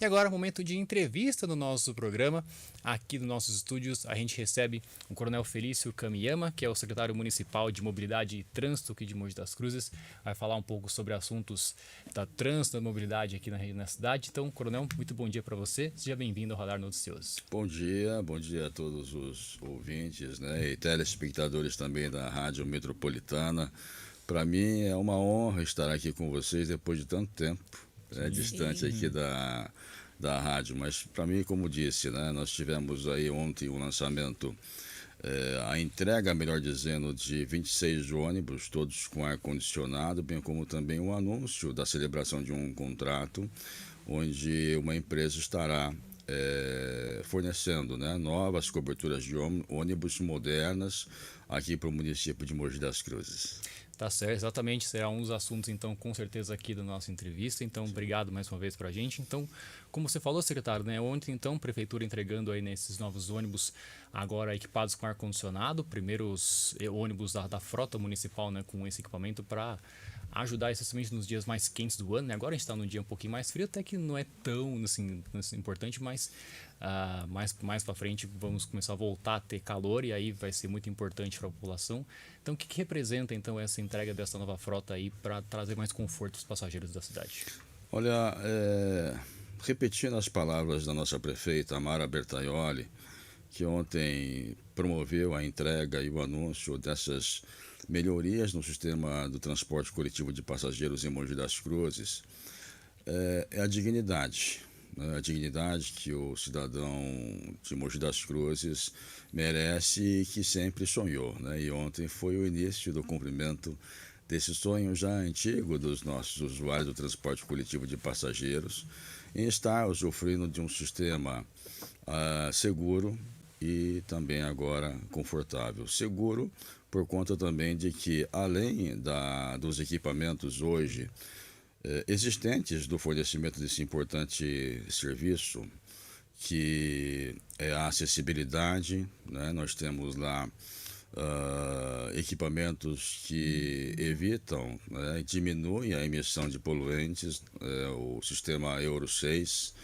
E agora, momento de entrevista no nosso programa. Aqui nos nossos estúdios, a gente recebe o Coronel Felício Kamiyama, que é o secretário municipal de Mobilidade e Trânsito aqui de Mogi das Cruzes. Vai falar um pouco sobre assuntos da trânsito, da mobilidade aqui na cidade. Então, Coronel, muito bom dia para você. Seja bem-vindo ao Radar Noticioso. Bom dia a todos os ouvintes, né, e telespectadores também da Rádio Metropolitana. Para mim é uma honra estar aqui com vocês depois de tanto tempo, né, distante aqui da rádio. Mas para mim, como disse, né, nós tivemos aí ontem o lançamento, a entrega, melhor dizendo, de 26 ônibus, todos com ar-condicionado, bem como também o anúncio da celebração de um contrato, onde uma empresa estará fornecendo, né, novas coberturas de ônibus modernas aqui para o município de Mogi das Cruzes. Tá certo, exatamente, será um dos assuntos, então, com certeza aqui da nossa entrevista. Então, obrigado mais uma vez pra gente. Então, como você falou, secretário, né, ontem, então, a prefeitura entregando aí nesses novos ônibus, agora equipados com ar-condicionado, primeiros ônibus da frota municipal, né, com esse equipamento para ajudar especialmente nos dias mais quentes do ano, né? Agora a gente está num dia um pouquinho mais frio, até que não é tão assim, importante, mas mais para frente vamos começar a voltar a ter calor e aí vai ser muito importante para a população. Então, o que representa então essa entrega dessa nova frota aí para trazer mais conforto aos passageiros da cidade? Olha, repetindo as palavras da nossa prefeita Amara Bertaioli, que ontem promoveu a entrega e o anúncio dessas melhorias no sistema do transporte coletivo de passageiros em Mogi das Cruzes, é a dignidade. Né? A dignidade que o cidadão de Mogi das Cruzes merece e que sempre sonhou. Né? E ontem foi o início do cumprimento desse sonho já antigo dos nossos usuários do transporte coletivo de passageiros, em estar usufruindo de um sistema seguro e também agora confortável. Seguro por conta também de que, além dos equipamentos hoje existentes do fornecimento desse importante serviço, que é a acessibilidade, né? Nós temos lá equipamentos que evitam, né, diminuem a emissão de poluentes, o sistema Euro 6.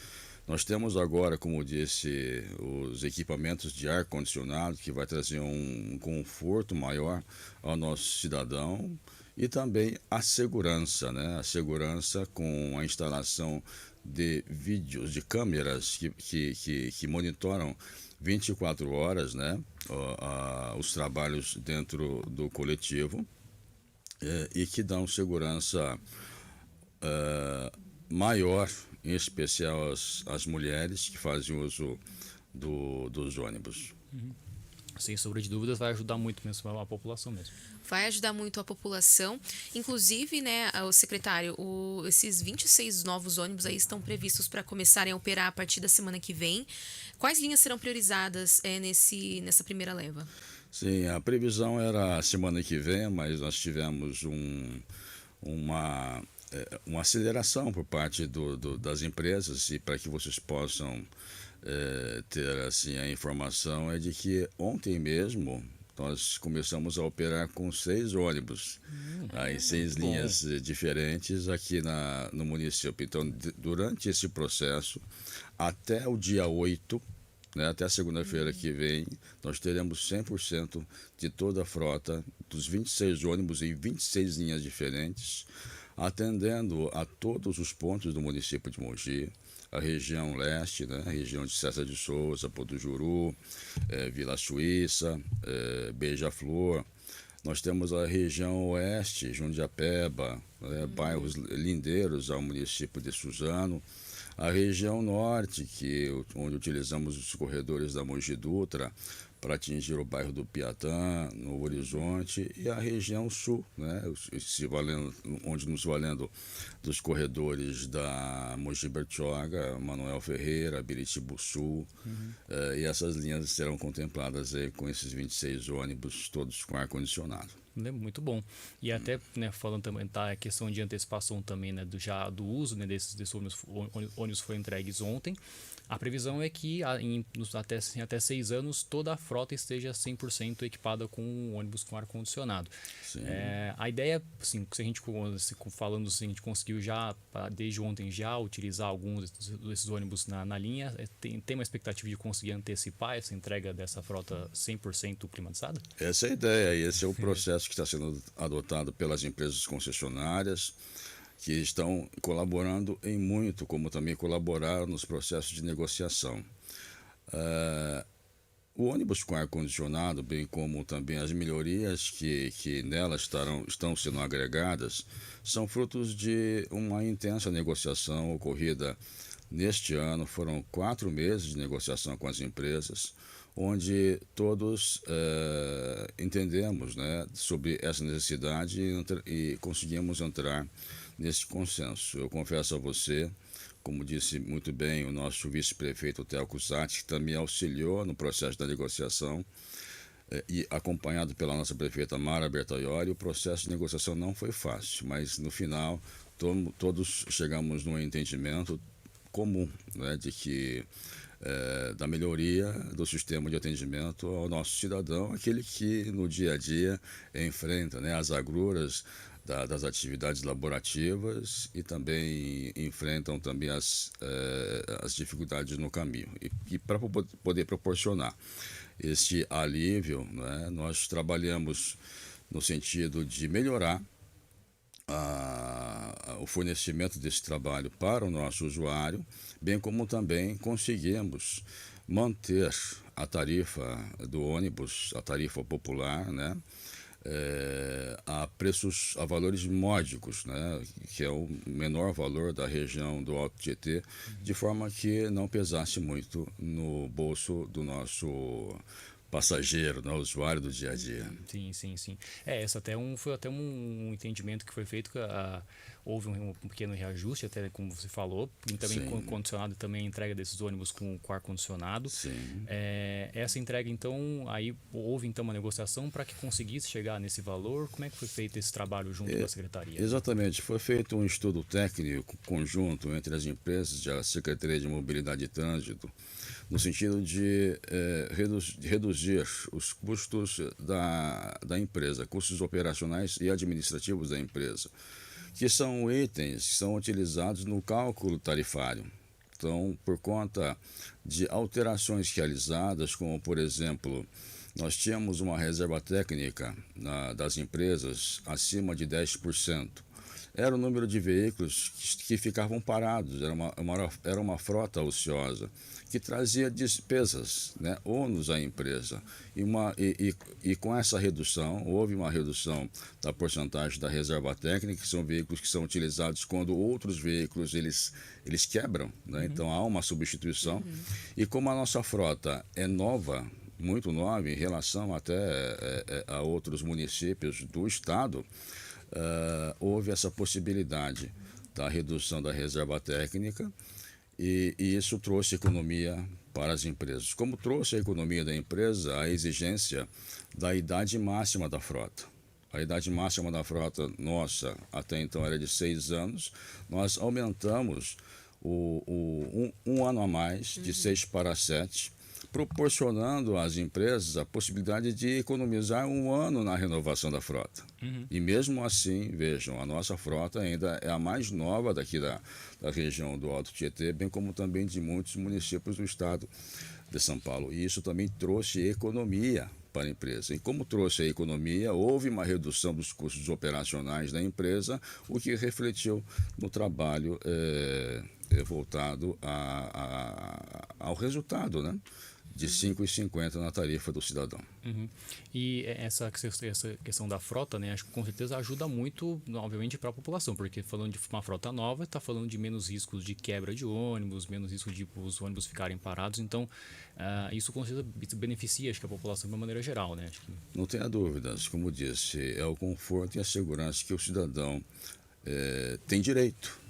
Nós temos agora, como disse, os equipamentos de ar-condicionado, que vai trazer um conforto maior ao nosso cidadão, e também a segurança, né? A segurança com a instalação de vídeos, de câmeras que monitoram 24 horas, né, os trabalhos dentro do coletivo, e que dão segurança maior, em especial às mulheres que fazem uso dos ônibus. Sem sombra de dúvidas, vai ajudar muito mesmo a população mesmo. Vai ajudar muito a população. Inclusive, né, o secretário, esses 26 novos ônibus aí estão previstos para começarem a operar a partir da semana que vem. Quais linhas serão priorizadas nessa primeira leva? Sim, a previsão era a semana que vem, mas nós tivemos uma aceleração por parte das empresas, e para que vocês possam ter assim a informação, é de que ontem mesmo nós começamos a operar com 6 ônibus, em 6 linhas diferentes aqui no município. Então, durante esse processo, até o dia 8, né, até a segunda-feira que vem, nós teremos 100% de toda a frota, dos 26 ônibus em 26 linhas diferentes, atendendo a todos os pontos do município de Mogi, a região leste, né, a região de César de Souza, Podujuru, Vila Suíça, Beija-Flor. Nós temos a região oeste, Jundiapeba, bairros lindeiros ao município de Suzano. A região norte, onde utilizamos os corredores da Mogi Dutra para atingir o bairro do Piatã, no Horizonte, e a região sul, né, onde nos valendo dos corredores da Mogi Bertioga, Manuel Ferreira, Biritibu Sul, e essas linhas serão contempladas aí com esses 26 ônibus, todos com ar-condicionado. Muito bom. E até, né, falando também, tá, a questão de antecipação também, né, do uso, né, desses ônibus foi entregues ontem. A previsão é que até 6 anos toda a frota esteja 100% equipada com um ônibus com ar-condicionado. A ideia, assim, se a gente falando assim, a gente conseguiu já, desde ontem, já utilizar alguns desses ônibus na linha. Tem uma expectativa de conseguir antecipar essa entrega dessa frota 100% climatizada? Essa é a ideia, esse é o processo que está sendo adotado pelas empresas concessionárias, que estão colaborando em muito, como também colaboraram nos processos de negociação. O ônibus com ar-condicionado, bem como também as melhorias que nelas estão sendo agregadas, são frutos de uma intensa negociação ocorrida neste ano. Foram 4 meses de negociação com as empresas, onde todos entendemos, né, sobre essa necessidade e conseguimos entrar nesse consenso. Eu confesso a você, como disse muito bem o nosso vice-prefeito Theo Cusatti, que também auxiliou no processo da negociação, e acompanhado pela nossa prefeita Mara Bertaioli, o processo de negociação não foi fácil, mas no final todos chegamos num entendimento comum, né, de que da melhoria do sistema de atendimento ao nosso cidadão, aquele que no dia a dia enfrenta, né, as agruras das atividades laborativas e também enfrentam também as dificuldades no caminho. E para poder proporcionar este alívio, né, nós trabalhamos no sentido de melhorar o fornecimento desse trabalho para o nosso usuário, bem como também conseguimos manter a tarifa do ônibus, a tarifa popular, né, a valores módicos, né, que é o menor valor da região do Alto Tietê, de forma que não pesasse muito no bolso do nosso passageiro, né, usuário do dia a dia. Sim. Esse foi até um entendimento que foi feito, houve um pequeno reajuste, até como você falou, e também condicionado também a entrega desses ônibus com ar-condicionado. Essa entrega, então, aí houve então uma negociação para que conseguisse chegar nesse valor. Como é que foi feito esse trabalho junto com a Secretaria? Exatamente, foi feito um estudo técnico conjunto entre as empresas e a Secretaria de Mobilidade e Trânsito, no sentido de reduzir os custos da empresa, custos operacionais e administrativos da empresa, que são itens que são utilizados no cálculo tarifário. Então, por conta de alterações realizadas, como, por exemplo, nós tínhamos uma reserva técnica das empresas acima de 10%. Era o número de veículos que ficavam parados, era uma frota ociosa, que trazia despesas, né, ônus à empresa. E com essa redução, houve uma redução da porcentagem da reserva técnica, que são veículos que são utilizados quando outros veículos eles quebram, né? Então há uma substituição. E como a nossa frota é nova, muito nova, em relação até a outros municípios do estado, houve essa possibilidade da redução da reserva técnica e isso trouxe economia para as empresas. Como trouxe a economia da empresa, a exigência da idade máxima da frota. A idade máxima da frota nossa até então era de 6 anos, nós aumentamos um ano a mais, de 6 para 7, proporcionando às empresas a possibilidade de economizar 1 ano na renovação da frota. E mesmo assim, vejam, a nossa frota ainda é a mais nova daqui da região do Alto Tietê, bem como também de muitos municípios do estado de São Paulo. E isso também trouxe economia para a empresa. E como trouxe a economia, houve uma redução dos custos operacionais da empresa, o que refletiu no trabalho voltado ao resultado, né, de R$ 5,50 na tarifa do cidadão. E essa questão da frota, né, acho que com certeza ajuda muito, obviamente, para a população, porque falando de uma frota nova, está falando de menos riscos de quebra de ônibus, menos risco de os ônibus ficarem parados, então isso com certeza beneficia, acho que a população de uma maneira geral, né? Acho que... Não tenha dúvidas, como disse, é o conforto e a segurança que o cidadão tem direito.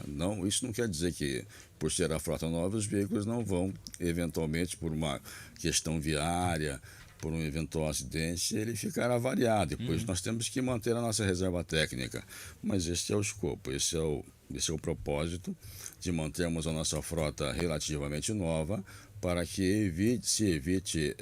Não, isso não quer dizer que, por ser a frota nova, os veículos não vão, eventualmente, por uma questão viária, por um eventual acidente, ele ficará variado. Depois nós temos que manter a nossa reserva técnica. Mas esse é o escopo, esse é o propósito de mantermos a nossa frota relativamente nova, para que se evite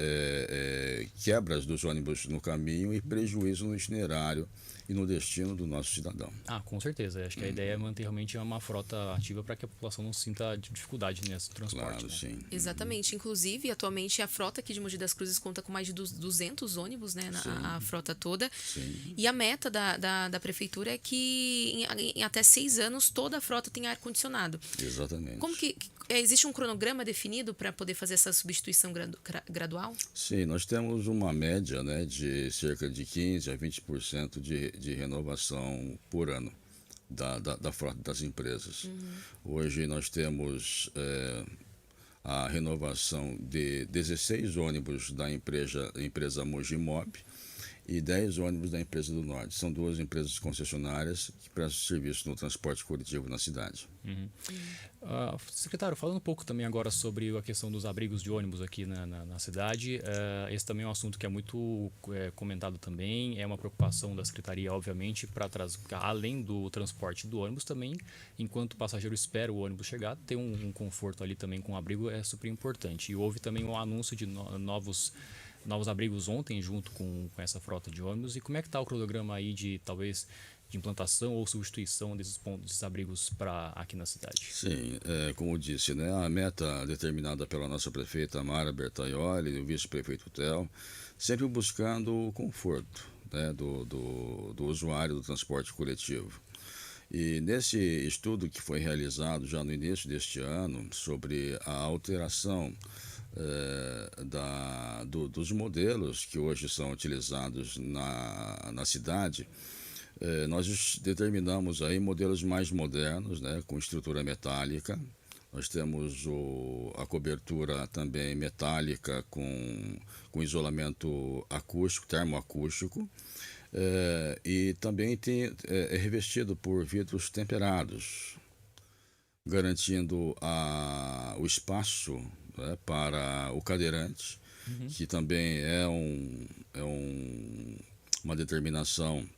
quebras dos ônibus no caminho e prejuízo no itinerário e no destino do nosso cidadão. Com certeza. Acho que a ideia é manter realmente uma frota ativa para que a população não sinta dificuldade nesse transporte. Claro, sim. Exatamente. Inclusive, atualmente, a frota aqui de Mogi das Cruzes conta com mais de 200 ônibus, né? A frota toda. Sim. E a meta da prefeitura é que em até 6 anos toda a frota tenha ar-condicionado. Exatamente. Como que existe um cronograma definido para poder fazer essa substituição gradual? Sim, nós temos uma média, né, de cerca de 15% a 20% de renovação por ano da frota das empresas. Hoje nós temos a renovação de 16 ônibus da empresa Mojimob e 10 ônibus da empresa do Norte. São 2 empresas concessionárias que prestam serviço no transporte coletivo na cidade. Secretário, falando um pouco também agora sobre a questão dos abrigos de ônibus aqui na cidade, esse também é um assunto que é muito comentado também, é uma preocupação da Secretaria, obviamente, para trazer, além do transporte do ônibus, também, enquanto o passageiro espera o ônibus chegar, ter um conforto ali também com o abrigo é super importante. E houve também um anúncio de novos abrigos ontem, junto com essa frota de ônibus. E como é que está o cronograma aí de implantação ou substituição desses abrigos aqui na cidade? Sim, como disse, né, a meta determinada pela nossa prefeita Mara Bertaioli e o vice-prefeito Theo, sempre buscando o conforto, né, do usuário do transporte coletivo. E nesse estudo que foi realizado já no início deste ano sobre a alteração dos modelos que hoje são utilizados na cidade, nós determinamos aí modelos mais modernos, né, com estrutura metálica. Nós temos a cobertura também metálica com isolamento acústico, termoacústico, e também é revestido por vidros temperados, garantindo o espaço, né, para o cadeirante, que também é uma determinação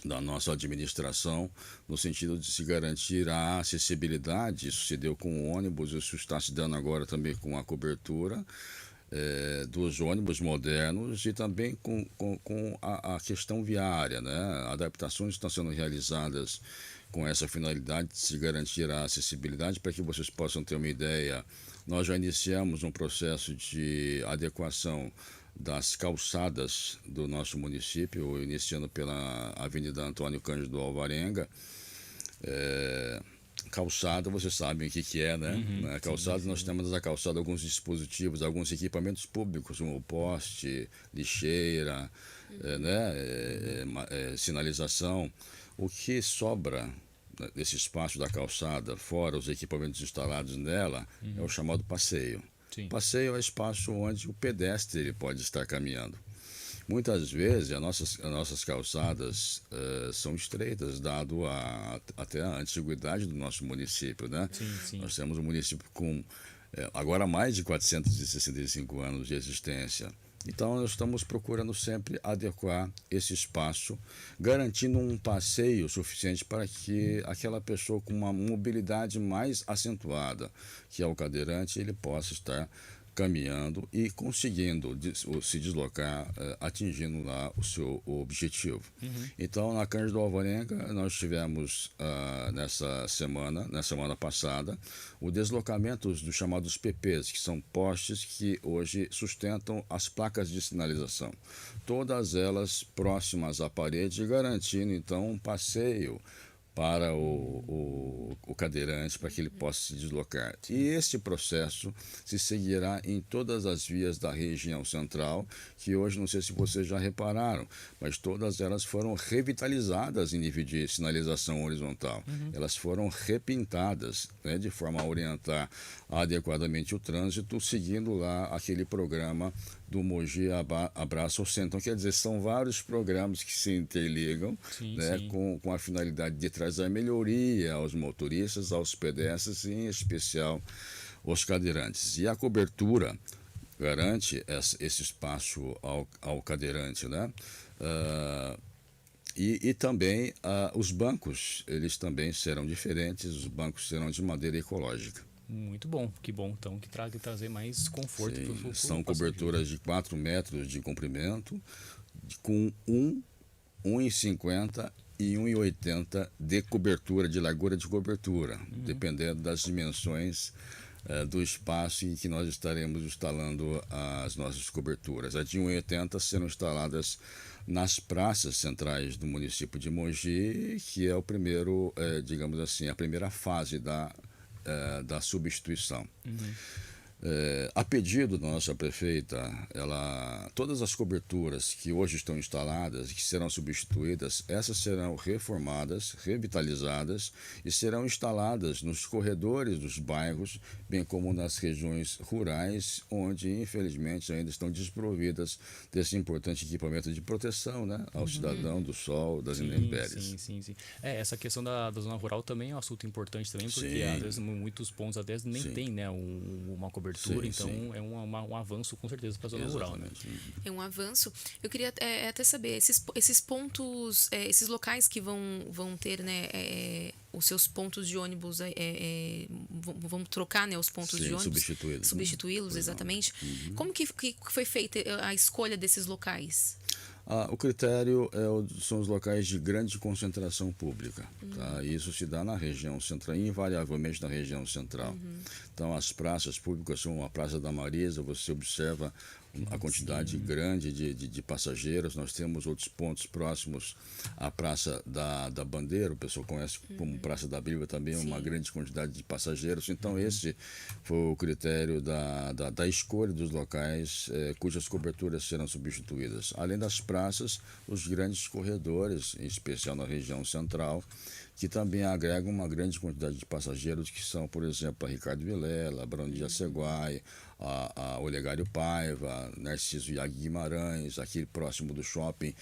da nossa administração, no sentido de se garantir a acessibilidade. Isso se deu com o ônibus, isso está se dando agora também com a cobertura dos ônibus modernos e também com a questão viária, né? Adaptações estão sendo realizadas com essa finalidade de se garantir a acessibilidade. Para que vocês possam ter uma ideia, nós já iniciamos um processo de adequação das calçadas do nosso município, iniciando pela Avenida Antônio Cândido Alvarenga. Calçada, vocês sabem o que é, né? Na calçada, sim. Nós temos na calçada alguns dispositivos, alguns equipamentos públicos, como poste, lixeira, sinalização. O que sobra desse espaço da calçada, fora os equipamentos instalados nela, é o chamado passeio. Sim. Passeio é o espaço onde o pedestre pode estar caminhando. Muitas vezes as nossas calçadas são estreitas, dado até a antiguidade do nosso município, né? Sim, sim. Nós temos um município com agora mais de 465 anos de existência. Então, nós estamos procurando sempre adequar esse espaço, garantindo um passeio suficiente para que aquela pessoa com uma mobilidade mais acentuada, que é o cadeirante, ele possa estar caminhando e conseguindo se deslocar, atingindo lá o seu objetivo. Então, na Cândido Alvarenga, nós tivemos nessa semana passada, o deslocamento dos chamados PPs, que são postes que hoje sustentam as placas de sinalização. Todas elas próximas à parede, garantindo então um passeio para o cadeirante, para que ele possa se deslocar. E esse processo se seguirá em todas as vias da região central, que hoje, não sei se vocês já repararam, mas todas elas foram revitalizadas em nível de sinalização horizontal. Elas foram repintadas, né, de forma a orientar adequadamente o trânsito, seguindo lá aquele programa do Mogi Abraça o Centro. Então, quer dizer, são vários programas que se interligam, sim, né, sim. com a finalidade de trazer melhoria aos motoristas, aos pedestres e, em especial, aos cadeirantes. E a cobertura garante esse espaço ao cadeirante, né? E também os bancos, eles também serão diferentes, os bancos serão de madeira ecológica. Muito bom, que bom então que trazer mais conforto para o São passageiro. coberturas de 4 metros de comprimento, com 1,50 e 1,80 de cobertura, de largura de cobertura, dependendo das dimensões do espaço em que nós estaremos instalando as nossas coberturas. As de 1,80 serão instaladas nas praças centrais do município de Mogi, que é o primeiro, digamos assim, a primeira fase da substituição. A pedido da nossa prefeita, todas as coberturas que hoje estão instaladas e que serão substituídas, essas serão reformadas, revitalizadas e serão instaladas nos corredores dos bairros, bem como nas regiões rurais, onde infelizmente ainda estão desprovidas desse importante equipamento de proteção, né, ao cidadão do sol, das intempéries. Sim. Essa questão da zona rural também é um assunto importante também, porque às vezes muitos pontos até nem tem, né, uma cobertura. Então é um avanço com certeza para a zona rural, né? É um avanço. Eu queria até saber, esses pontos, esses locais que vão ter, né, os seus pontos de ônibus, vão trocar, né, os pontos de ônibus? Substituí-los, exatamente. Como que foi feita a escolha desses locais? O critério são os locais de grande concentração pública. Tá? Isso se dá na região central, invariavelmente na região central. Então, as praças públicas, como a Praça da Marisa, você observa a quantidade grande de passageiros. Nós temos outros pontos próximos à Praça da Bandeira, o pessoal conhece como Praça da Bíblia também, uma grande quantidade de passageiros. Então, esse foi o critério da escolha dos locais cujas coberturas serão substituídas. Além das praças, os grandes corredores, em especial na região central, que também agregam uma grande quantidade de passageiros, que são, por exemplo, a Ricardo Vilela, a Barão de Jaceguai, a Olegário Paiva, Narciso Iag Guimarães, aqui próximo do shopping,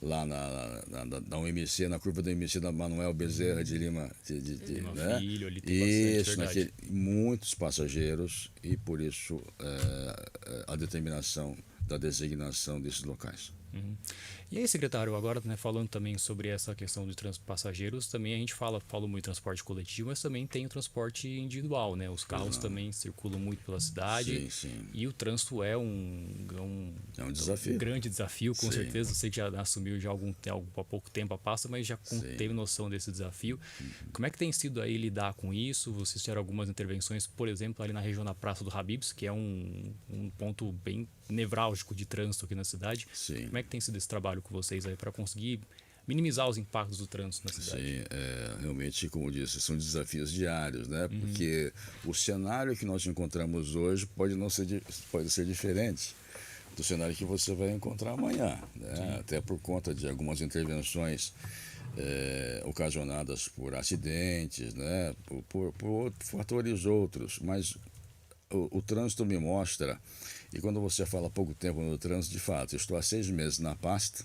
lá na UMC, na curva da UMC da Manuel Bezerra de Lima. Né? Filho, ali tem bastante, muitos passageiros, e por isso a determinação da designação desses locais. E aí, secretário, agora, né, falando também sobre essa questão de passageiros, também a gente falou muito de transporte coletivo, mas também tem o transporte individual, né? Os carros também circulam muito pela cidade. Sim. E o trânsito é um desafio. Um grande desafio, com certeza. Você que já assumiu já há pouco tempo a pasta, mas já teve noção desse desafio. Como é que tem sido aí lidar com isso? Vocês tiveram algumas intervenções, por exemplo, ali na região da Praça do Habib's, que é um ponto bem nevrálgico de trânsito aqui na cidade. Como é que tem sido esse trabalho com vocês aí para conseguir minimizar os impactos do trânsito na cidade? Sim, realmente, como eu disse, são desafios diários, né? Porque o cenário que nós encontramos hoje pode ser diferente do cenário que você vai encontrar amanhã, né? Até por conta de algumas intervenções ocasionadas por acidentes, né? Por fatores outros, mas o trânsito me mostra, e quando você fala pouco tempo no trânsito, de fato, eu estou há 6 meses na pasta,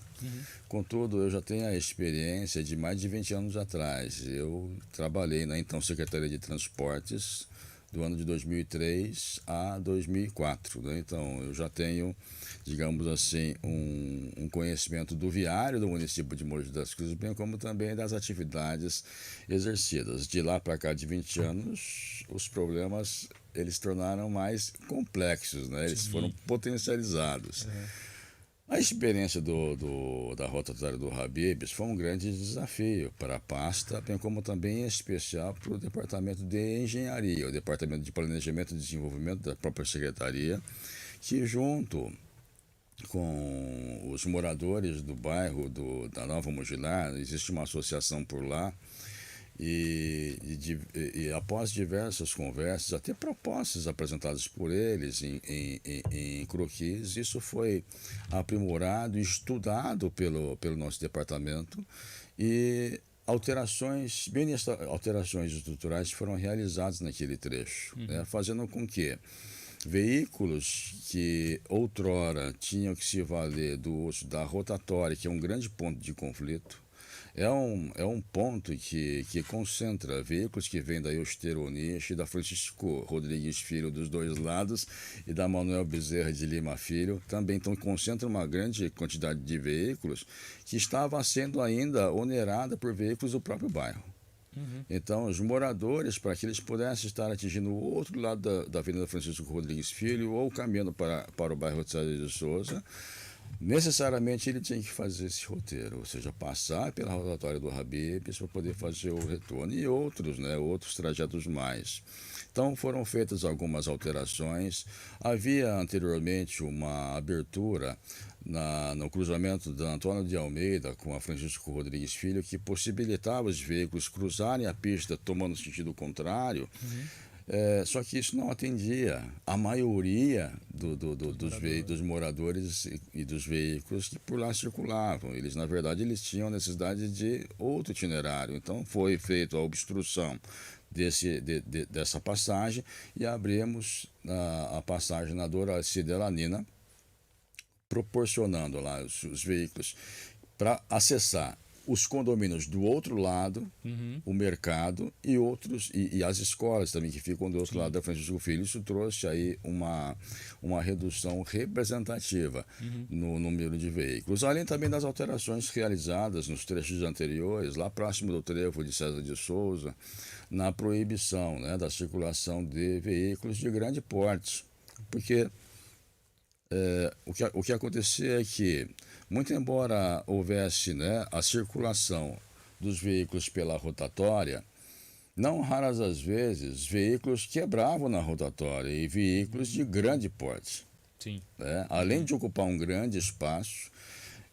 contudo, eu já tenho a experiência de mais de 20 anos atrás. Eu trabalhei na então Secretaria de Transportes do ano de 2003 a 2004, né? Então, eu já tenho, digamos assim, um conhecimento do viário do município de Mogi das Cruzes, bem como também das atividades exercidas. De lá para cá, de 20 anos, os problemas eles se tornaram mais complexos, né? Eles foram potencializados. A experiência da rotatória do Habib's foi um grande desafio para a pasta, bem como também em especial para o Departamento de Engenharia, o Departamento de Planejamento e Desenvolvimento da própria Secretaria, que junto com os moradores do bairro da Nova Mogilar, existe uma associação por lá, e após diversas conversas, até propostas apresentadas por eles em croquis, isso foi aprimorado e estudado pelo nosso departamento, e alterações estruturais foram realizadas naquele trecho, né, fazendo com que veículos que outrora tinham que se valer do uso da rotatória, que é um grande ponto de conflito, é um ponto que concentra veículos que vêm da Eustero Nishi, da Francisco Rodrigues Filho dos dois lados e da Manuel Bezerra de Lima Filho. Também então concentra uma grande quantidade de veículos que estava sendo ainda onerada por veículos do próprio bairro. Então, os moradores, para que eles pudessem estar atingindo o outro lado da Avenida Francisco Rodrigues Filho ou caminhando para o bairro de César de Souza, necessariamente ele tinha que fazer esse roteiro, ou seja, passar pela rotatória do Habib's para poder fazer o retorno e outros, né, outros trajetos mais. Então foram feitas algumas alterações. Havia anteriormente uma abertura no cruzamento da Antônio de Almeida com a Francisco Rodrigues Filho, que possibilitava os veículos cruzarem a pista tomando sentido contrário. Só que isso não atendia a maioria dos moradores e dos veículos que por lá circulavam. Eles, na verdade, eles tinham necessidade de outro itinerário. Então, foi feita a obstrução dessa passagem e abrimos a passagem na Doracía de Lanina, proporcionando lá os veículos para acessar os condomínios do outro lado, o mercado e outros e as escolas também que ficam do outro lado da Francisco Filho. Isso trouxe aí uma redução representativa no número de veículos, além também das alterações realizadas nos trechos anteriores, lá próximo do trevo de César de Souza, na proibição, né, da circulação de veículos de grande porte, porque o que acontecia é que, muito embora houvesse, né, a circulação dos veículos pela rotatória, não raras as vezes veículos quebravam na rotatória e veículos de grande porte. Sim. Né? Além de ocupar um grande espaço,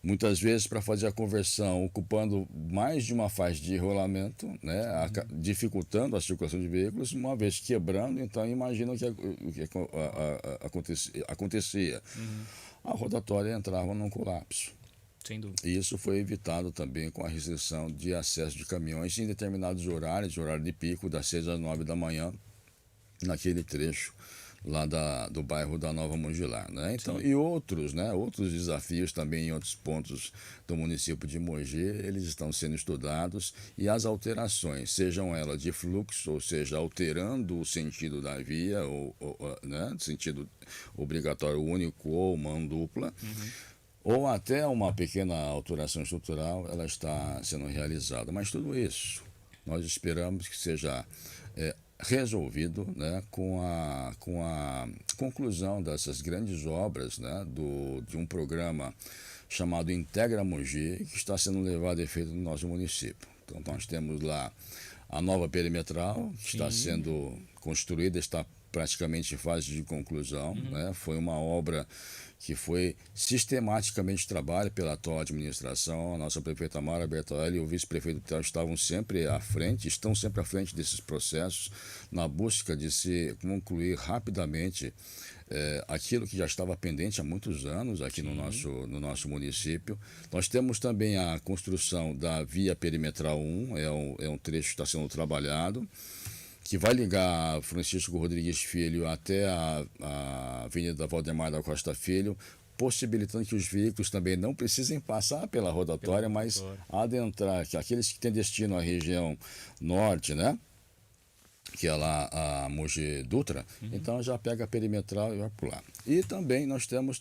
muitas vezes para fazer a conversão, ocupando mais de uma faixa de rolamento, né, dificultando a circulação de veículos, uma vez quebrando, então imagina o que acontecia. A rotatória entrava num colapso. Sem dúvida. E isso foi evitado também com a restrição de acesso de caminhões em determinados horários, horário de pico, das 6 às 9 da manhã, naquele trecho lá do bairro da Nova Mongilar, né? Então, e outros, né, outros desafios também em outros pontos do município de Mogi, eles estão sendo estudados e as alterações, sejam elas de fluxo, ou seja, alterando o sentido da via, né, sentido obrigatório único ou mão dupla, ou até uma pequena alteração estrutural, ela está sendo realizada. Mas tudo isso nós esperamos que seja resolvido, né, com a conclusão dessas grandes obras, né, de um programa chamado Integra Mogi, que está sendo levado a efeito no nosso município. Então nós temos lá a nova perimetral, que está sendo construída, está praticamente em fase de conclusão, né? Foi uma obra que foi sistematicamente trabalho pela atual administração. A nossa prefeita Mara Bertoelli e o vice-prefeito Theo estão sempre à frente desses processos, na busca de se concluir rapidamente aquilo que já estava pendente há muitos anos aqui no nosso município. Nós temos também a construção da via perimetral 1, é um trecho que está sendo trabalhado, que vai ligar Francisco Rodrigues Filho até a Avenida Valdemar da Costa Filho, possibilitando que os veículos também não precisem passar pela rotatória, mas adentrar, que aqueles que têm destino à região norte, né, que é lá a Mogi Dutra, então já pega a perimetral e vai por lá. E também nós temos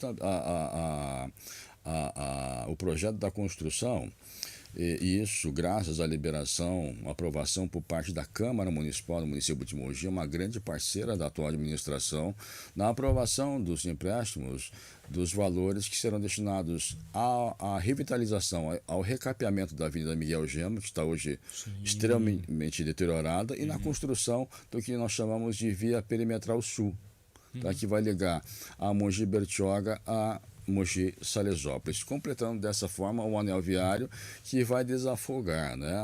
o projeto da construção, e isso graças à liberação, aprovação por parte da Câmara Municipal do município de Mogi, uma grande parceira da atual administração, na aprovação dos empréstimos, dos valores que serão destinados à revitalização, ao recapeamento da Avenida Miguel Gema, que está hoje extremamente deteriorada, e na construção do que nós chamamos de via perimetral sul, tá, que vai ligar a Mogi Bertioga a Mogi Salesópolis, completando dessa forma um anel viário que vai desafogar, né,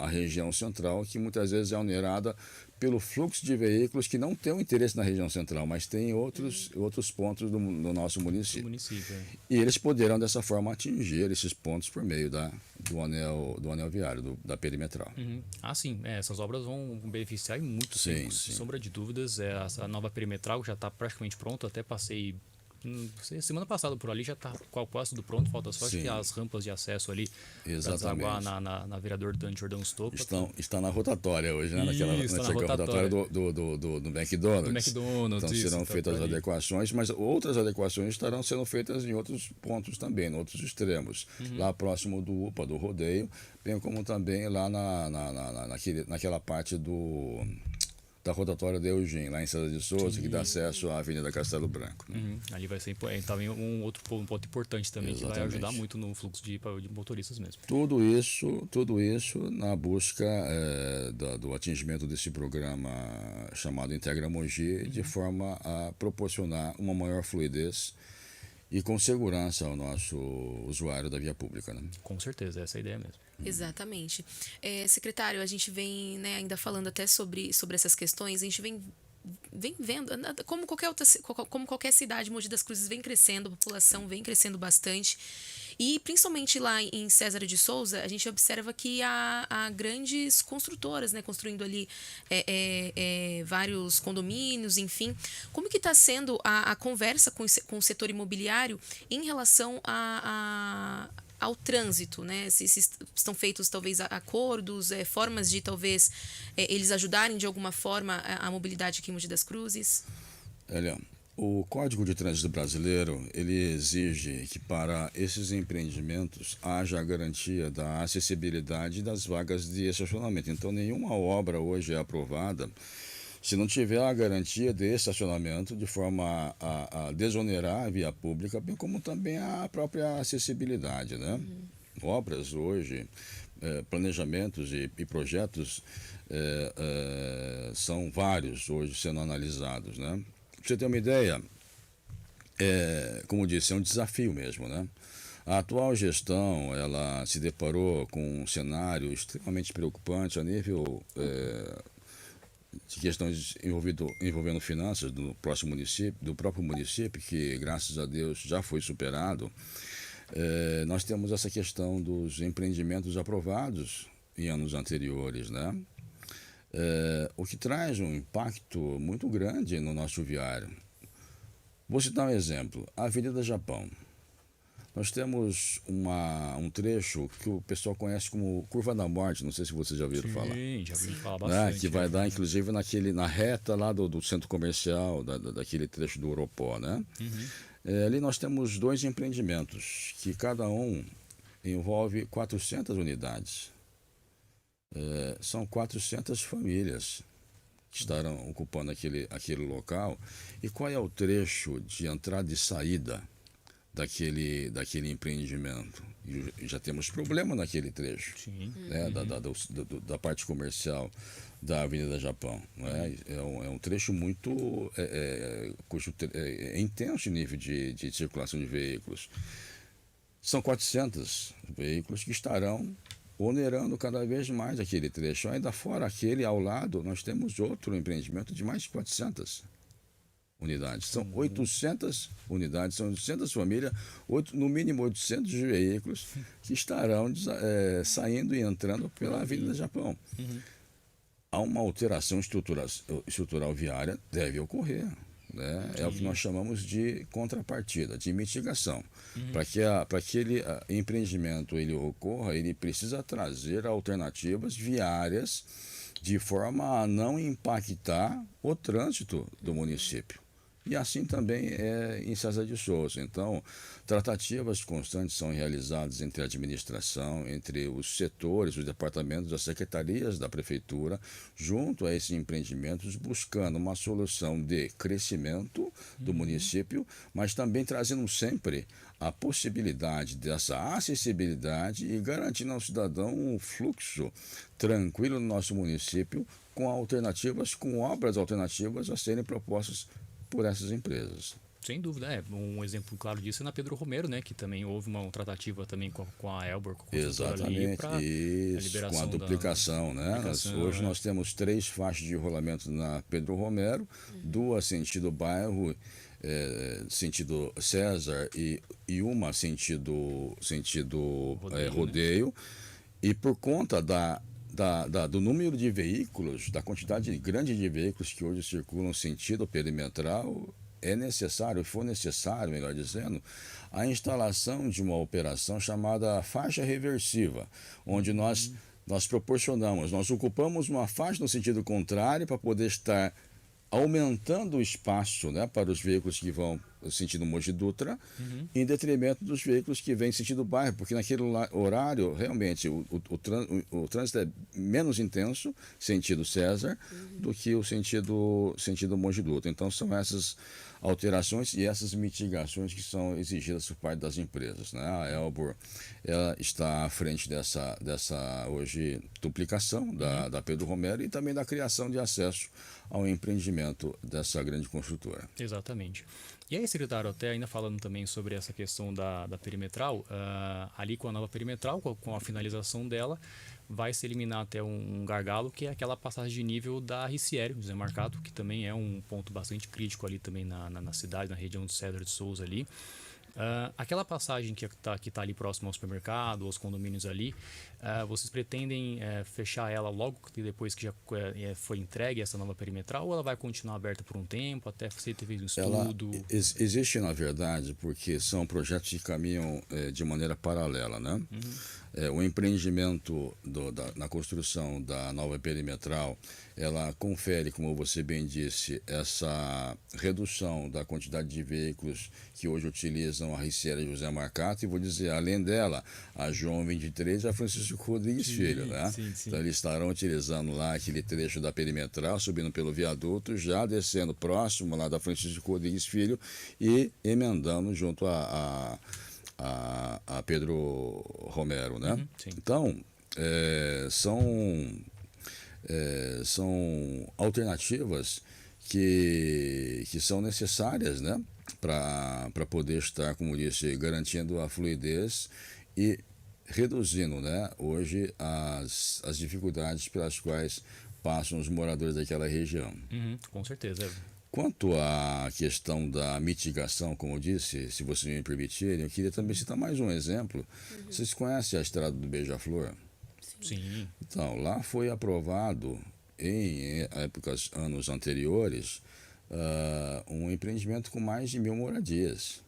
a região central, que muitas vezes é onerada pelo fluxo de veículos que não têm um interesse na região central, mas tem outros pontos do nosso município. E eles poderão dessa forma atingir esses pontos por meio do anel viário, da perimetral. Sim, essas obras vão beneficiar em muitos tempos, sem sombra de dúvidas. A nova perimetral já está praticamente pronta, até passei semana passada por ali já está quase tudo pronto, falta só acho que as rampas de acesso ali para desaguar na Vereador Dante Jordão Stoppa. Está na rotatória hoje, né? Está na rotatória do McDonald's. Então serão feitas as adequações, mas outras adequações estarão sendo feitas em outros pontos também, em outros extremos. Lá próximo do UPA, do rodeio, bem como também lá naquela parte da rotatória de Eugênio, lá em César de Souza, que dá acesso à Avenida Castelo Branco. Né? Ali vai ser também um ponto importante também, que vai ajudar muito no fluxo de motoristas mesmo. Tudo isso na busca do atingimento desse programa chamado Integra Mogi, de forma a proporcionar uma maior fluidez e com segurança ao nosso usuário da via pública. Né? Com certeza, essa é a ideia mesmo. Exatamente. Secretário, a gente vem, né, ainda falando até sobre essas questões, a gente vem vendo, como qualquer cidade, Mogi das Cruzes vem crescendo, a população vem crescendo bastante. E principalmente lá em César de Souza, a gente observa que há grandes construtoras, né, construindo ali vários condomínios, enfim. Como que está sendo a conversa com o setor imobiliário em relação ao trânsito, né? Se estão feitos talvez acordos, formas de talvez eles ajudarem de alguma forma a mobilidade aqui em Mogi das Cruzes? O Código de Trânsito Brasileiro, ele exige que para esses empreendimentos haja a garantia da acessibilidade das vagas de estacionamento. Então, nenhuma obra hoje é aprovada se não tiver a garantia de estacionamento, de forma a desonerar a via pública, bem como também a própria acessibilidade. Né? Obras hoje, planejamentos e projetos são vários hoje sendo analisados. Né? Para você ter uma ideia, como disse, é um desafio mesmo, né? A atual gestão, ela se deparou com um cenário extremamente preocupante a nível de questões envolvendo finanças do próprio município, que graças a Deus já foi superado. Nós temos essa questão dos empreendimentos aprovados em anos anteriores, né? O que traz um impacto muito grande no nosso viário. Vou citar um exemplo, a Avenida Japão. Nós temos um trecho que o pessoal conhece como Curva da Morte, não sei se vocês já ouviram falar. Sim, já ouvi falar bastante. Que vai dar, inclusive, na reta lá do centro comercial, daquele trecho do Oropó, né? Ali nós temos 2 empreendimentos, que cada um envolve 400 unidades. São 400 famílias que estarão ocupando aquele local. E qual é o trecho de entrada e saída daquele empreendimento? E já temos problema naquele trecho. Sim. Né? Da parte comercial da Avenida Japão. Né? É um trecho muito intenso em nível de circulação de veículos. São 400 veículos que estarão onerando cada vez mais aquele trecho. Ainda fora aquele ao lado, nós temos outro empreendimento de mais de 400 unidades. São 800 unidades, são 800 famílias, no mínimo 800 veículos que estarão saindo e entrando pela Avenida Japão. Há uma alteração estrutural viária, deve ocorrer. Né? É o que nós chamamos de contrapartida, de mitigação. Para que aquele empreendimento ele ocorra, ele precisa trazer alternativas viárias de forma a não impactar o trânsito do município. E assim também é em César de Souza. Então, tratativas constantes são realizadas entre a administração, entre os setores, os departamentos, as secretarias da prefeitura, junto a esses empreendimentos, buscando uma solução de crescimento do município, mas também trazendo sempre a possibilidade dessa acessibilidade e garantindo ao cidadão um fluxo tranquilo no nosso município com obras alternativas a serem propostas por essas empresas. Sem dúvida, um exemplo claro disso é na Pedro Romero, né, que também houve uma tratativa também com a Elbor, com a exatamente, ali a liberação com a duplicação, né? Hoje nós temos 3 faixas de rolamento na Pedro Romero, 2 sentido bairro, sentido César e uma sentido rodeio, e por conta do número de veículos, da quantidade grande de veículos que hoje circulam sentido perimetral, é necessário, for necessário, melhor dizendo, a instalação de uma operação chamada faixa reversiva, onde nós proporcionamos, nós ocupamos uma faixa no sentido contrário para poder estar aumentando o espaço, né, para os veículos que vão no sentido Mogi Dutra, em detrimento dos veículos que vêm sentido bairro, porque naquele horário, realmente, o trânsito é menos intenso, sentido César, do que o sentido Mogi Dutra. Então, são essas alterações e essas mitigações que são exigidas por parte das empresas, né? A Elbor, ela está à frente dessa hoje duplicação da Pedro Romero e também da criação de acesso ao empreendimento dessa grande construtora. Exatamente. E aí, secretário, até ainda falando também sobre essa questão da perimetral, ali com a nova perimetral, com a finalização dela, vai se eliminar até um gargalo, que é aquela passagem de nível da Ricieri, José Marcato, que também é um ponto bastante crítico ali também na cidade, na região do César de Souza ali. Aquela passagem que tá ali próximo ao supermercado, aos condomínios ali, vocês pretendem fechar ela logo depois que já foi entregue essa nova perimetral, ou ela vai continuar aberta por um tempo, até você ter feito um estudo? Existe, na verdade, porque são projetos que caminham de maneira paralela, né? O empreendimento na construção da nova perimetral, ela confere, como você bem disse, essa redução da quantidade de veículos que hoje utilizam a Ricieri José Marcato, e vou dizer, além dela, a João 23 e a Francisco Rodrigues Filho, né? Sim. Então eles estarão utilizando lá aquele trecho da perimetral, subindo pelo viaduto, já descendo próximo lá da Francisco Rodrigues Filho e emendando junto a Pedro Romero, né? Então, são alternativas que são necessárias, né, para poder estar, como disse, garantindo a fluidez e reduzindo, né, hoje as dificuldades pelas quais passam os moradores daquela região. Com certeza. Quanto à questão da mitigação, como eu disse, se vocês me permitirem, eu queria também citar mais um exemplo. Vocês conhecem a Estrada do Beija-Flor? Sim. Então, lá foi aprovado, em anos anteriores, um empreendimento com mais de 1.000 moradias.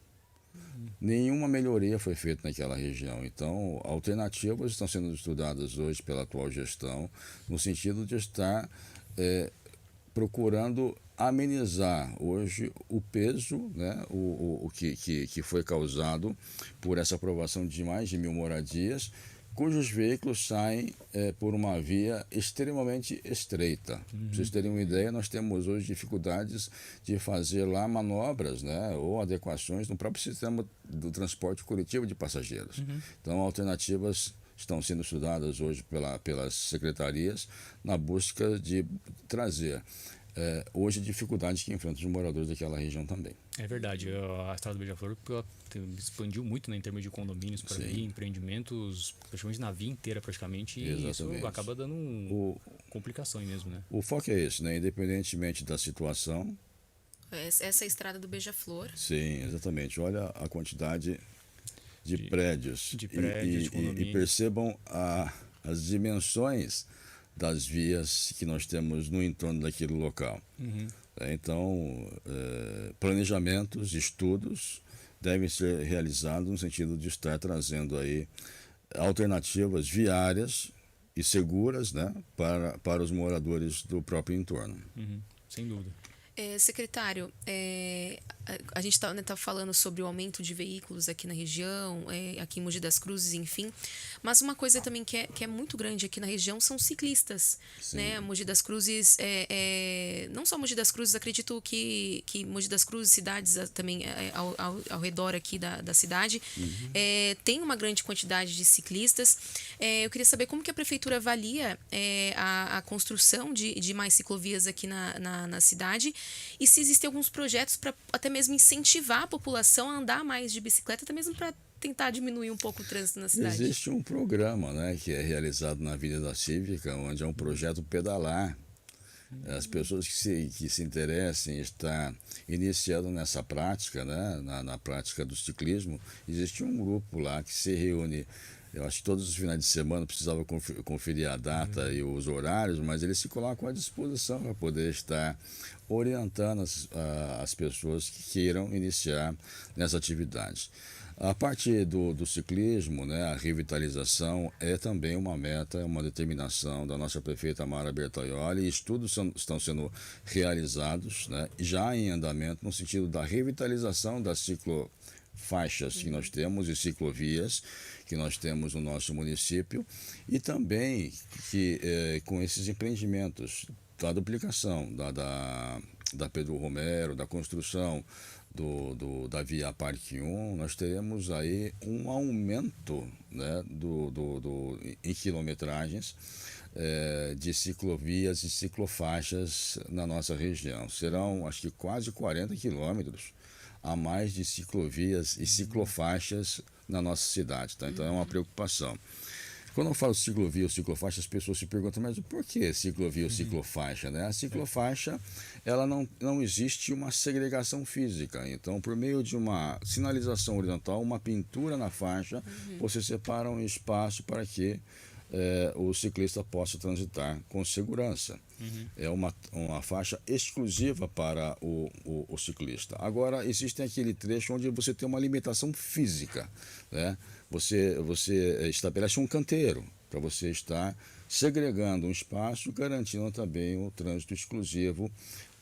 Nenhuma melhoria foi feita naquela região. Então, alternativas estão sendo estudadas hoje pela atual gestão, no sentido de estar procurando amenizar hoje o peso, né, o que foi causado por essa aprovação de mais de 1.000 moradias, cujos veículos saem por uma via extremamente estreita. Para vocês terem uma ideia, nós temos hoje dificuldades de fazer lá manobras, né, ou adequações no próprio sistema do transporte coletivo de passageiros. Então, alternativas estão sendo estudadas hoje pelas secretarias na busca de trazer hoje dificuldades que enfrentam os moradores daquela região também. É verdade, a Estrada do Beija-Flor expandiu muito, né, em termos de condomínios por aí, empreendimentos, praticamente na via inteira praticamente, e Exatamente. isso acaba dando complicações mesmo, né? O foco é esse, né, independentemente da situação. Essa é a Estrada do Beija-Flor. Sim, exatamente. Olha a quantidade de prédios. De prédios, de condomínios. E percebam as dimensões das vias que nós temos no entorno daquele local. Então, planejamentos, estudos devem ser realizados no sentido de estar trazendo aí alternativas viárias e seguras, né, para os moradores do próprio entorno. Sem dúvida. Secretário, a gente tá falando sobre o aumento de veículos aqui na região, aqui em Mogi das Cruzes, enfim, mas uma coisa também que é muito grande aqui na região são ciclistas, né? Mogi das Cruzes, não só Mogi das Cruzes, acredito que Mogi das Cruzes, cidades também ao redor aqui da cidade, tem uma grande quantidade de ciclistas. Eu queria saber como que a prefeitura avalia a construção de mais ciclovias aqui na cidade, e se existem alguns projetos para até mesmo incentivar a população a andar mais de bicicleta, até mesmo para tentar diminuir um pouco o trânsito na cidade. Existe um programa, né, que é realizado na Avenida Cívica, onde é um projeto pedalar. As pessoas que se interessem em estar iniciando nessa prática, né, na prática do ciclismo, existe um grupo lá que se reúne Eu acho que todos os finais de semana precisava conferir a data e os horários, mas eles se colocam à disposição para poder estar orientando as pessoas que queiram iniciar nessa atividade. A parte do ciclismo, né, a revitalização é também uma meta, é uma determinação da nossa prefeita Mara Bertaioli, e estudos estão sendo realizados, né, já em andamento no sentido da revitalização das ciclofaixas que nós temos e ciclovias que nós temos no nosso município, e também que com esses empreendimentos da duplicação da Pedro Romero, da construção da Via Parque 1, nós teremos aí um aumento, né, em quilometragens de ciclovias e ciclofaixas na nossa região. Serão, acho que, quase 40 quilômetros a mais de ciclovias e ciclofaixas na nossa cidade. Tá? Então é uma preocupação. Quando eu falo ciclovia ou ciclofaixa, as pessoas se perguntam, mas por que ciclovia ou ciclofaixa? Né? A ciclofaixa, ela não existe uma segregação física. Então, por meio de uma sinalização horizontal, uma pintura na faixa, você separa um espaço para que o ciclista possa transitar com segurança. É uma faixa exclusiva para o ciclista. Agora, existe aquele trecho onde você tem uma limitação física, né? Você estabelece um canteiro para você estar segregando um espaço, garantindo também o trânsito exclusivo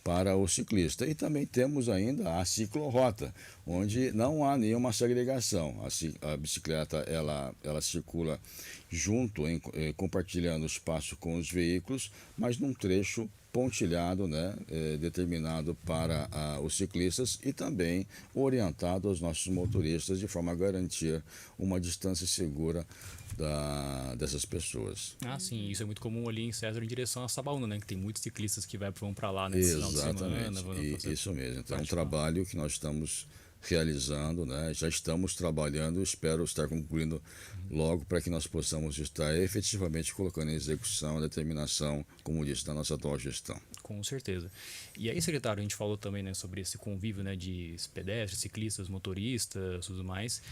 para o ciclista. E também temos ainda a ciclorrota, onde não há nenhuma segregação. A bicicleta ela circula junto, compartilhando espaço com os veículos, mas num trecho pontilhado, né, determinado para os ciclistas e também orientado aos nossos motoristas de forma a garantir uma distância segura dessas pessoas. Ah, sim, isso é muito comum ali em César em direção a Sabaúna, né? Que tem muitos ciclistas que vão para lá nesse final de semana. Isso mesmo. Então é um trabalho que nós estamos realizando, né? Já estamos trabalhando, espero estar concluindo logo para que nós possamos estar efetivamente colocando em execução a determinação, como disse, da nossa atual gestão. Com certeza. E aí, secretário, a gente falou também, né, sobre esse convívio, né, de pedestres, ciclistas, motoristas, tudo mais.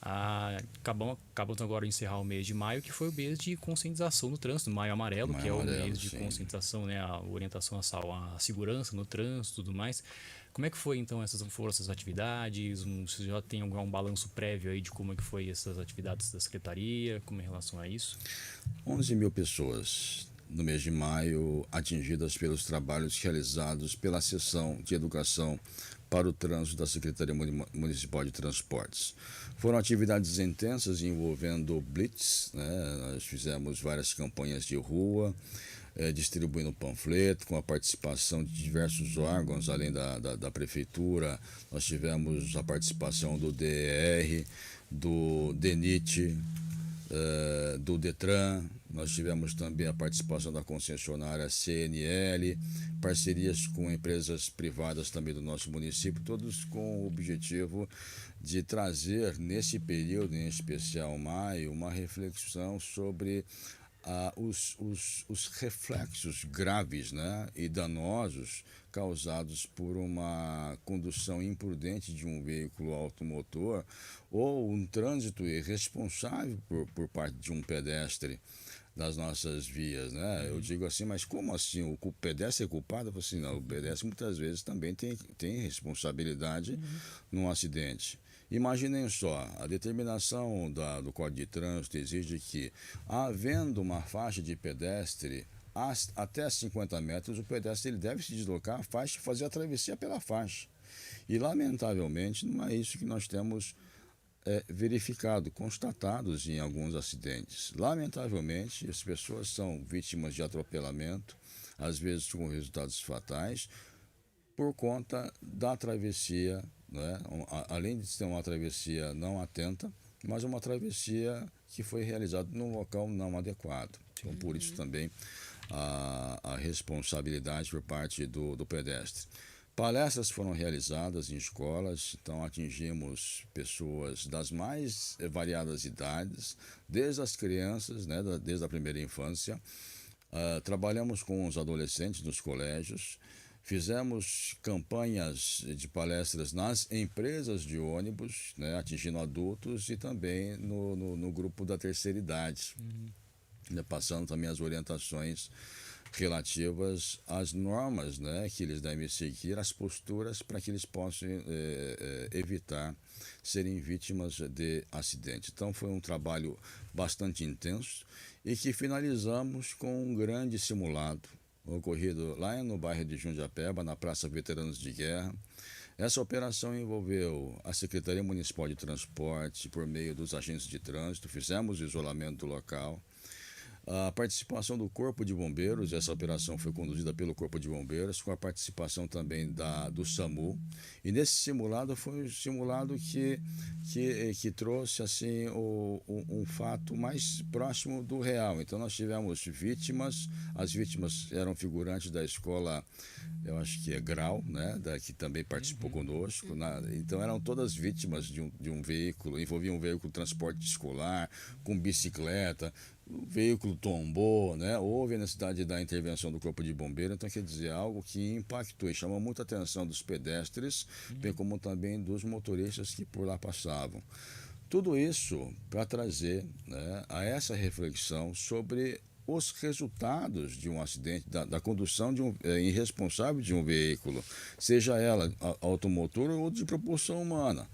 Acabamos agora de encerrar o mês de maio, que foi o mês de conscientização no trânsito, Maio Amarelo, que é o mês de conscientização, né, a orientação à segurança no trânsito e tudo mais. Como é que foi, então, essas atividades? Você já tem algum balanço prévio aí de como é que foi essas atividades da Secretaria, como em relação a isso? 11 mil pessoas no mês de maio atingidas pelos trabalhos realizados pela Seção de Educação para o Trânsito da Secretaria Municipal de Transportes. Foram atividades intensas envolvendo blitz, né? Nós fizemos várias campanhas de rua, distribuindo panfleto, com a participação de diversos órgãos, além da Prefeitura. Nós tivemos a participação do DER, do DENIT, do DETRAN. Nós tivemos também a participação da concessionária CNL, parcerias com empresas privadas também do nosso município, todos com o objetivo de trazer, nesse período, em especial maio, uma reflexão sobre os reflexos graves, né, e danosos causados por uma condução imprudente de um veículo automotor ou um trânsito irresponsável por parte de um pedestre nas nossas vias, né? Eu digo assim, mas como assim? O pedestre é culpado? Eu falo assim, não, o pedestre muitas vezes também tem responsabilidade num acidente. Imaginem só, a determinação do Código de Trânsito exige que, havendo uma faixa de pedestre até 50 metros, o pedestre ele deve se deslocar a faixa e fazer a travessia pela faixa. E, lamentavelmente, não é isso que nós temos verificado, constatados em alguns acidentes. Lamentavelmente, as pessoas são vítimas de atropelamento, às vezes com resultados fatais, por conta da travessia, né? Além de ser uma travessia não atenta, mas uma travessia que foi realizada num local não adequado. Então, por isso também a responsabilidade por parte do pedestre. Palestras foram realizadas em escolas, então atingimos pessoas das mais variadas idades, desde as crianças, né, desde a primeira infância. Trabalhamos com os adolescentes nos colégios, Fizemos campanhas de palestras nas empresas de ônibus, né, atingindo adultos e também no grupo da terceira idade, né, passando também as orientações relativas às normas, né, que eles devem seguir, as posturas para que eles possam evitar serem vítimas de acidente. Então foi um trabalho bastante intenso e que finalizamos com um grande simulado ocorrido lá no bairro de Jundiapeba, na Praça Veteranos de Guerra. Essa operação envolveu a Secretaria Municipal de Transporte por meio dos agentes de trânsito, fizemos o isolamento do local. A participação do Corpo de Bombeiros, essa operação foi conduzida pelo Corpo de Bombeiros, com a participação também do SAMU. E nesse simulado foi um simulado que trouxe assim, um fato mais próximo do real. Então nós tivemos vítimas, as vítimas eram figurantes da escola, eu acho que é Grau, né, que também participou conosco. Então eram todas vítimas de um veículo, envolvia um veículo de transporte escolar, com bicicleta. O veículo tombou, né? Houve a necessidade da intervenção do Corpo de Bombeiro, então quer dizer, algo que impactou e chamou muita atenção dos pedestres, bem como também dos motoristas que por lá passavam. Tudo isso para trazer, né, a essa reflexão sobre os resultados de um acidente, da condução irresponsável de um veículo, seja ela automotor ou de propulsão humana.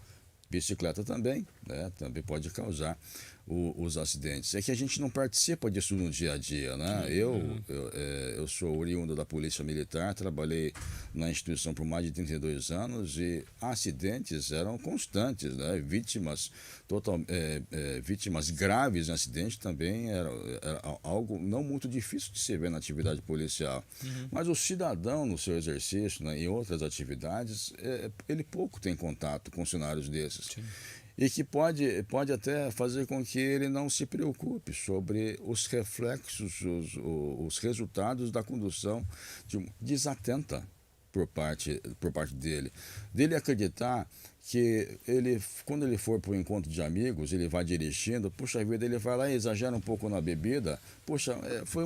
Bicicleta também, né, também pode causar os acidentes. É que a gente não participa disso no dia a dia, né? Eu sou oriundo da Polícia Militar, trabalhei na instituição por mais de 32 anos e acidentes eram constantes, né? Vítimas graves em acidente também era algo não muito difícil de se ver na atividade policial. Mas o cidadão, no seu exercício, né, em outras atividades, ele pouco tem contato com cenários desses. Sim. E que pode até fazer com que ele não se preocupe sobre os reflexos, os resultados da condução desatenta por parte dele. Dele acreditar que quando ele for para o encontro de amigos, ele vai dirigindo, puxa vida, ele vai lá e exagera um pouco na bebida, puxa, foi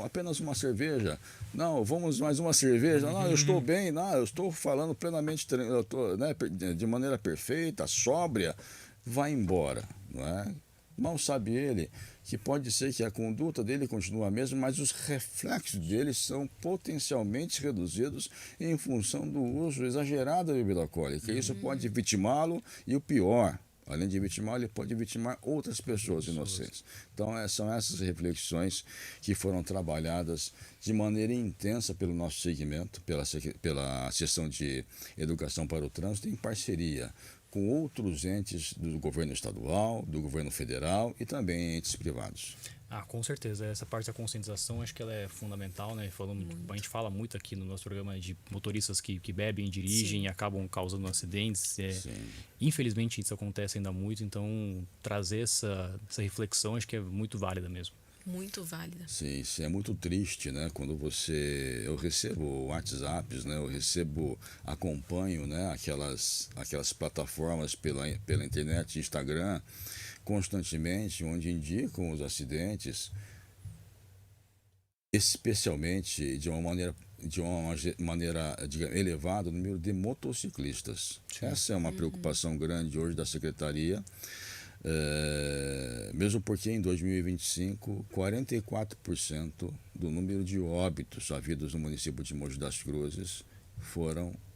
apenas uma cerveja, não, vamos mais uma cerveja, não, eu estou bem, não, eu estou falando plenamente, eu estou, né, de maneira perfeita, sóbria, vai embora, não é? Mal sabe ele que pode ser que a conduta dele continue a mesma, mas os reflexos dele são potencialmente reduzidos em função do uso exagerado da bebida alcoólica. Isso pode vitimá-lo e o pior, além de vitimá-lo, ele pode vitimar outras pessoas inocentes. Então, são essas reflexões que foram trabalhadas de maneira intensa pelo nosso segmento, pela Seção de Educação para o Trânsito, em parceria com outros entes do governo estadual, do governo federal e também entes privados. Com certeza. Essa parte da conscientização, acho que ela é fundamental, né? A gente fala muito aqui no nosso programa de motoristas que bebem, dirigem e acabam causando acidentes. Infelizmente, isso acontece ainda muito, então trazer essa reflexão acho que é muito válida mesmo. Muito válida. Sim, isso é muito triste, né? Quando eu recebo WhatsApps, né? Acompanho, né? Aquelas plataformas pela internet, Instagram, constantemente, onde indicam os acidentes, especialmente de uma maneira elevada, o número de motociclistas. Sim. Essa é uma preocupação grande hoje da Secretaria. Mesmo porque em 2025, 44% do número de óbitos havidos no município de Mogi das Cruzes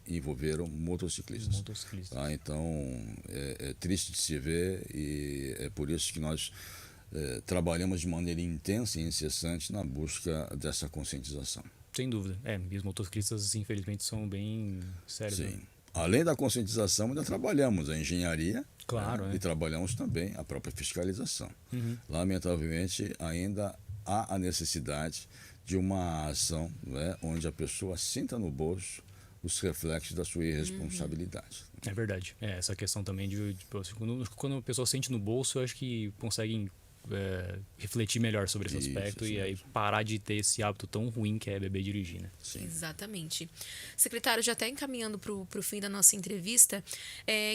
envolveram motociclistas. Tá? Então, é triste de se ver e é por isso que nós trabalhamos de maneira intensa e incessante na busca dessa conscientização. Sem dúvida. E os motociclistas, infelizmente, são bem sérios. Sim. Né? Além da conscientização, ainda trabalhamos a engenharia. Claro, e trabalhamos também a própria fiscalização. Lamentavelmente, ainda há a necessidade de uma ação, né, onde a pessoa sinta no bolso os reflexos da sua irresponsabilidade. É verdade. Essa questão também quando a pessoa sente no bolso, eu acho que conseguem refletir melhor sobre esse aspecto e aí parar de ter esse hábito tão ruim que é beber e dirigir, né? Sim. Exatamente. Secretário, já até encaminhando para o fim da nossa entrevista,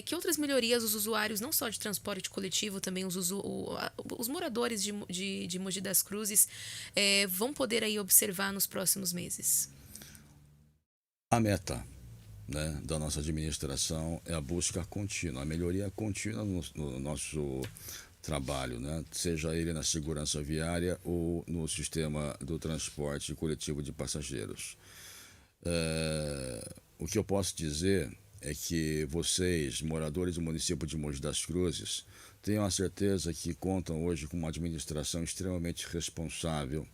que outras melhorias os usuários, não só de transporte coletivo, também os moradores de Mogi das Cruzes vão poder aí observar nos próximos meses? A meta, né, da nossa administração é a busca contínua, a melhoria contínua no nosso trabalho, né, seja ele na segurança viária ou no sistema do transporte coletivo de passageiros. O que eu posso dizer é que vocês, moradores do município de Mogi das Cruzes, tenham a certeza que contam hoje com uma administração extremamente responsável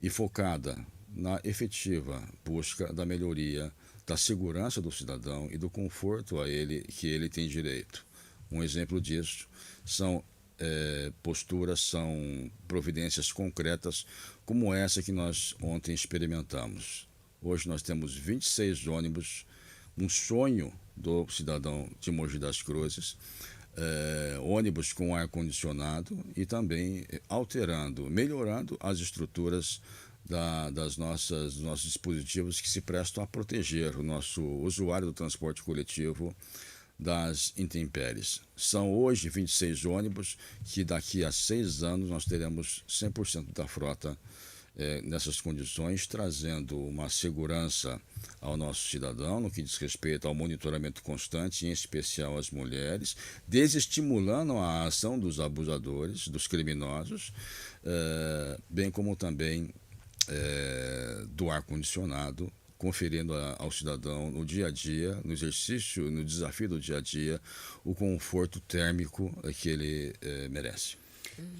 e focada na efetiva busca da melhoria da segurança do cidadão e do conforto a ele que ele tem direito. Um exemplo disso são posturas, são providências concretas como essa que nós ontem experimentamos. Hoje nós temos 26 ônibus, um sonho do cidadão de Mogi das Cruzes, ônibus com ar-condicionado e também alterando, melhorando as estruturas dos nossos dispositivos que se prestam a proteger o nosso usuário do transporte coletivo das intempéries. São hoje 26 ônibus que daqui a 6 anos nós teremos 100% da frota nessas condições, trazendo uma segurança ao nosso cidadão no que diz respeito ao monitoramento constante, em especial às mulheres, desestimulando a ação dos abusadores, dos criminosos, bem como também do ar-condicionado, conferindo ao cidadão no dia a dia, no exercício, no desafio do dia a dia, o conforto térmico que ele merece.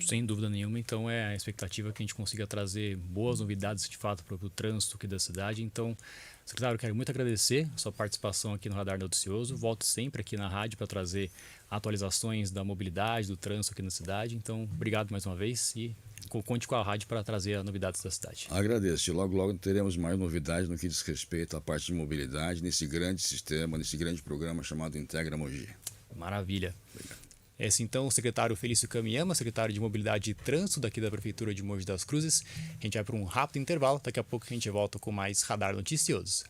Sem dúvida nenhuma, então é a expectativa que a gente consiga trazer boas novidades de fato para o trânsito aqui da cidade. Então, secretário, quero muito agradecer a sua participação aqui no Radar Noticioso. Volte sempre aqui na rádio para trazer atualizações da mobilidade, do trânsito aqui na cidade. Então, obrigado mais uma vez e conte com a rádio para trazer as novidades da cidade. Agradeço. Logo, logo teremos mais novidades no que diz respeito à parte de mobilidade, nesse grande sistema, nesse grande programa chamado Integra Mogi. Maravilha. Obrigado. Esse então o secretário Felício Kamiyama, secretário de Mobilidade e Trânsito daqui da Prefeitura de Mogi das Cruzes. A gente vai para um rápido intervalo, daqui a pouco a gente volta com mais Radar Noticioso.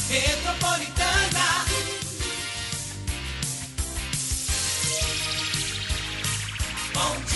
Metropolitana. Bom dia.